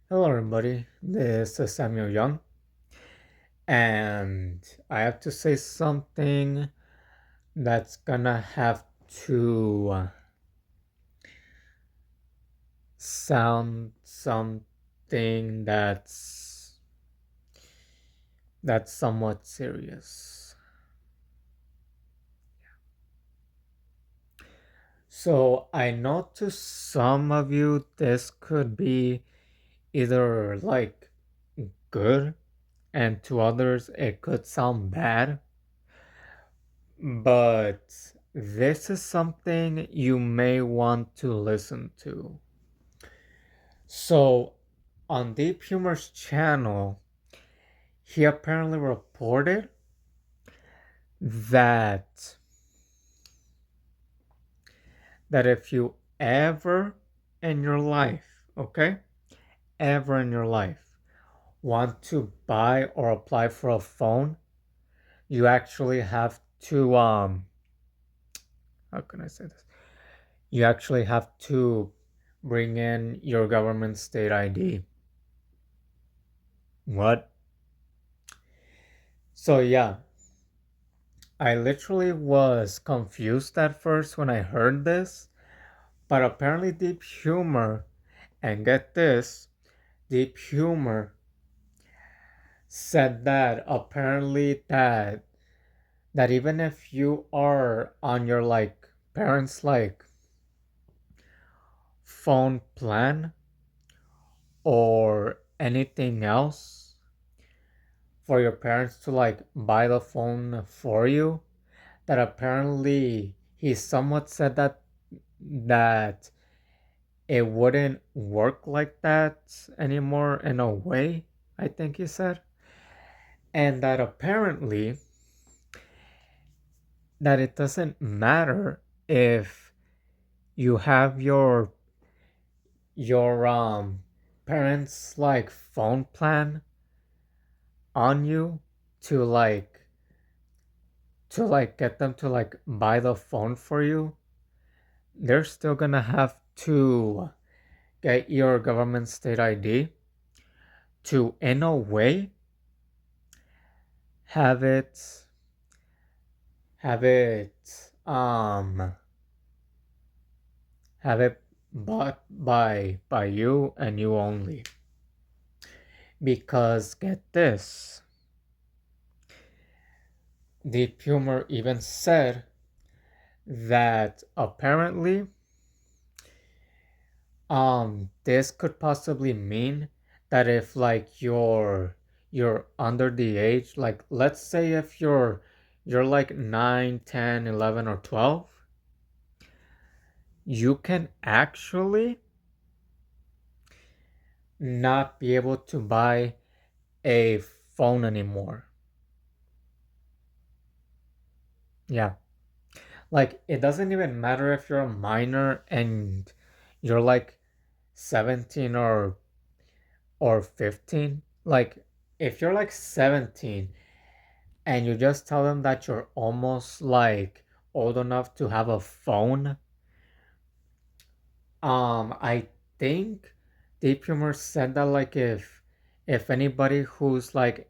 Hello, everybody. This is Samuel Young, and I have to say something that's gonna have to sound something that's somewhat serious. So I know to some of you this could be either like good, and to others it could sound bad. But this is something you may want to listen to. So, on Deep Humor's channel, he apparently reported that if you ever in your life, okay, ever in your life want to buy or apply for a phone, you actually have to how can I say this? You actually have to bring in your government state ID. What? So yeah, I literally was confused at first when I heard this, but apparently Deep Humor, and get this, Deep Humor said that apparently that even if you are on your like parents like phone plan or anything else for your parents to like buy the phone for you, that apparently he somewhat said that it wouldn't work like that anymore in a way, I think he said. And that apparently that it doesn't matter if you have your parents like phone plan on you to get them to like buy the phone for you. They're still gonna have to get your government state ID to, in a way, have it have it have it bought by you and you only. Because get this, the Humor even said that apparently this could possibly mean that if like you're under the age, like let's say if you're like 9, 10, 11, or 12, you can actually not be able to buy a phone anymore. Yeah. Like it doesn't even matter if you're a minor and you're like 17 or 15. Like if you're like 17 and you just tell them that you're almost like old enough to have a phone, I think Deep Humor said that like if anybody who's like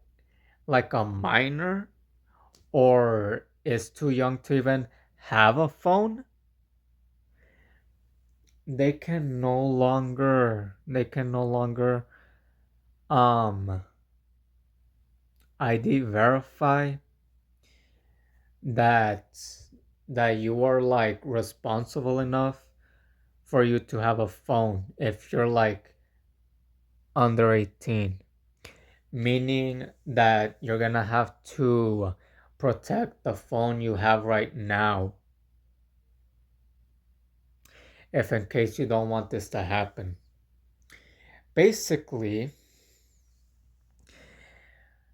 a minor or is too young to even have a phone, they can no longer um ID verify that you are like responsible enough for you to have a phone if you're like under 18, meaning that you're gonna have to protect the phone you have right now if in case you don't want this to happen. Basically,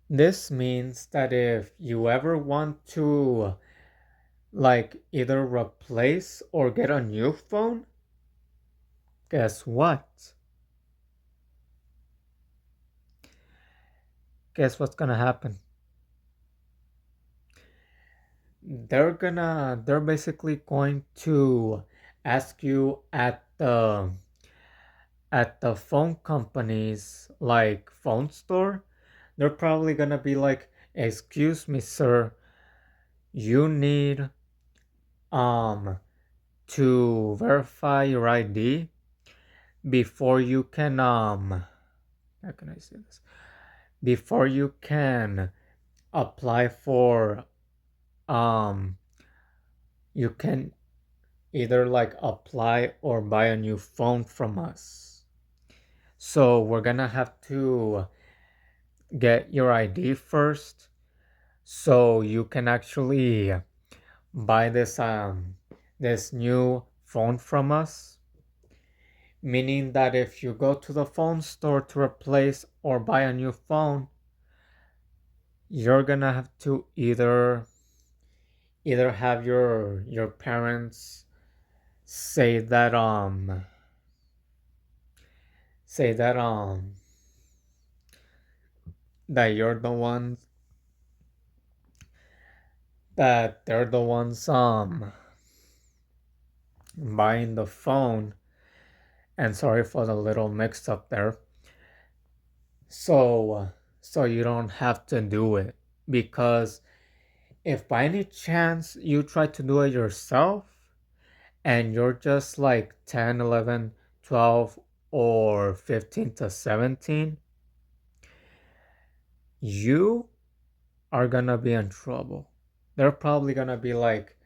this means that if you ever want to like either replace or get a new phone, guess what? Guess what's gonna happen? They're basically going to ask you at the phone companies like phone store, they're probably gonna be like, excuse me, sir, you need um to verify your ID before you can how can I say this? Before you can apply for um you can either like apply or buy a new phone from us. So we're gonna have to get your ID first so you can actually buy this new phone from us. Meaning that if you go to the phone store to replace or buy a new phone, you're gonna have to either have your parents say that say that that you're the ones that they're the ones buying the phone. And sorry for the little mix up there. So you don't have to do it, because if by any chance you try to do it yourself and you're just like 10, 11, 12, or 15 to 17, you are gonna be in trouble. They're probably gonna be like,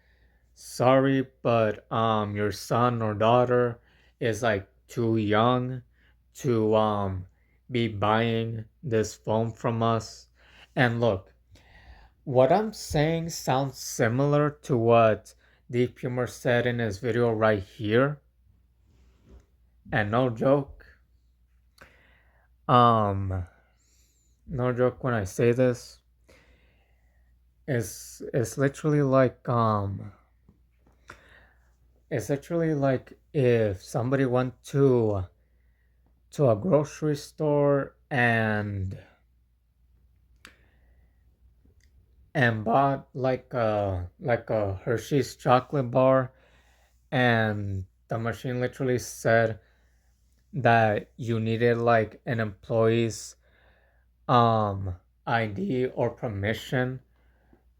sorry, but your son or daughter is like too young to be buying this phone from us. And look, what I'm saying sounds similar to what Deep Humor said in his video right here. And um no joke when I say this, it's literally like it's literally like if somebody went to a grocery store and bought like a Hershey's chocolate bar, and the machine literally said that you needed like an employee's um ID or permission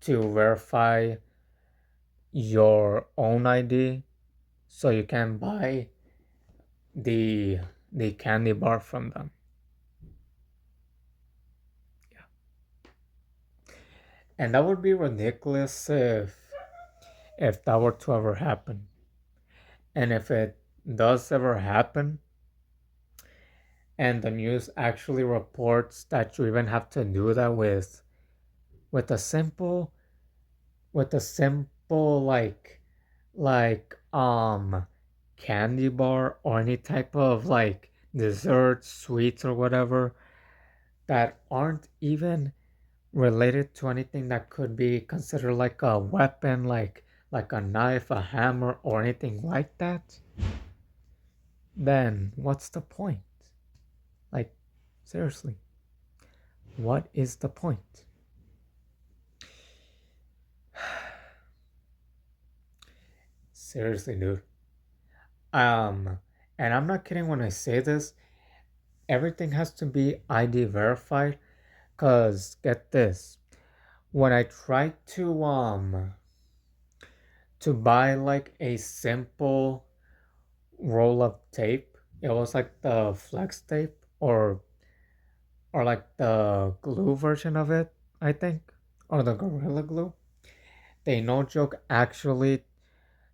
to verify your own ID so you can buy the the candy bar from them. Yeah. And that would be ridiculous if that were to ever happen. And if it does ever happen and the news actually reports that you even have to do that with a simple with a simple like candy bar or any type of like desserts, sweets or whatever that aren't even related to anything that could be considered like a weapon, like a knife, a hammer, or anything like that, then what's the point? Like, seriously, what is the point? Seriously, dude. Um, and I'm not kidding when I say this. Everything has to be ID verified. Cause get this, when I tried to buy like a simple roll of tape, it was like the flex tape or like the glue version of it, I think, or the Gorilla Glue. They no joke actually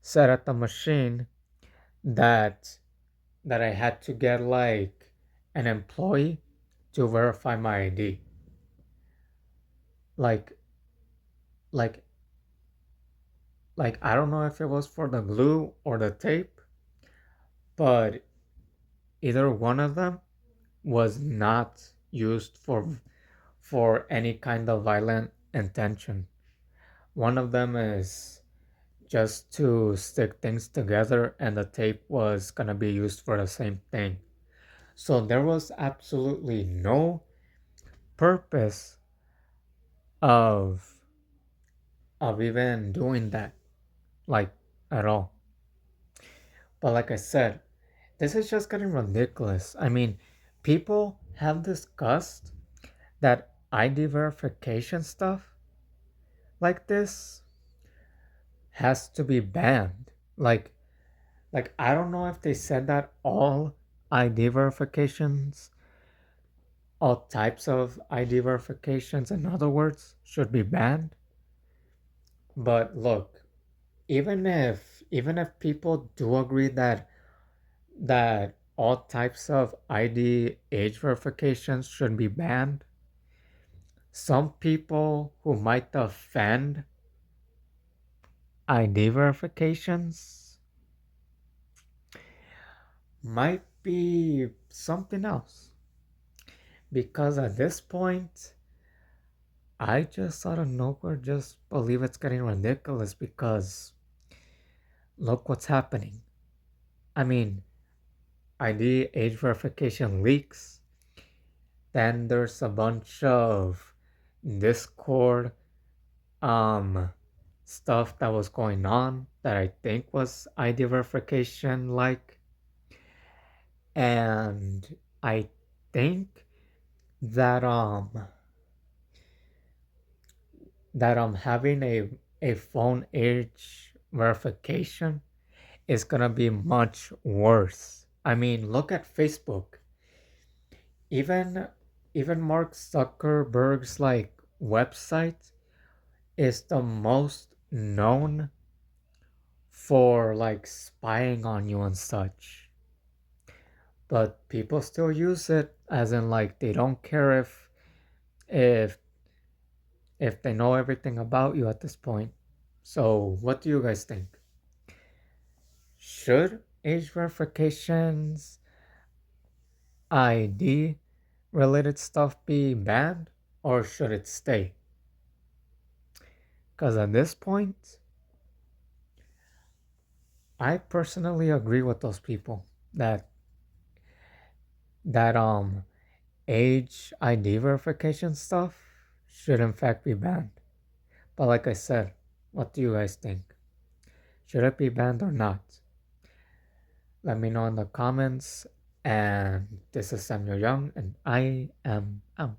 said at the machine that I had to get like an employee to verify my ID. Like like I don't know if it was for the glue or the tape, but either one of them was not used for any kind of violent intention. One of them is just to stick things together, and the tape was gonna be used for the same thing. So there was absolutely no purpose of even doing that, like, at all. But like I said, this is just getting ridiculous. I mean, people have discussed that ID verification stuff like this has to be banned. Like I don't know if they said that all ID verifications, all types of ID verifications, in other words, should be banned. But look, even if people do agree that all types of ID age verifications should be banned, some people who might defend ID verifications might be something else. Because at this point, I just out of nowhere just believe it's getting ridiculous because look what's happening. I mean, ID age verification leaks, then there's a bunch of Discord um stuff that was going on that I think was ID verification like, and I think that having a phone age verification is gonna be much worse. I mean, look at Facebook. Even even Mark Zuckerberg's like website is the most known for like spying on you and such. But people still use it as in like they don't care if if they know everything about you at this point. So, what do you guys think? Should age verifications, ID related stuff be banned or should it stay? Because at this point, I personally agree with those people that age ID verification stuff should in fact be banned. But like I said, what do you guys think? Should it be banned or not? Let me know in the comments. And this is Samuel Young, and I am out.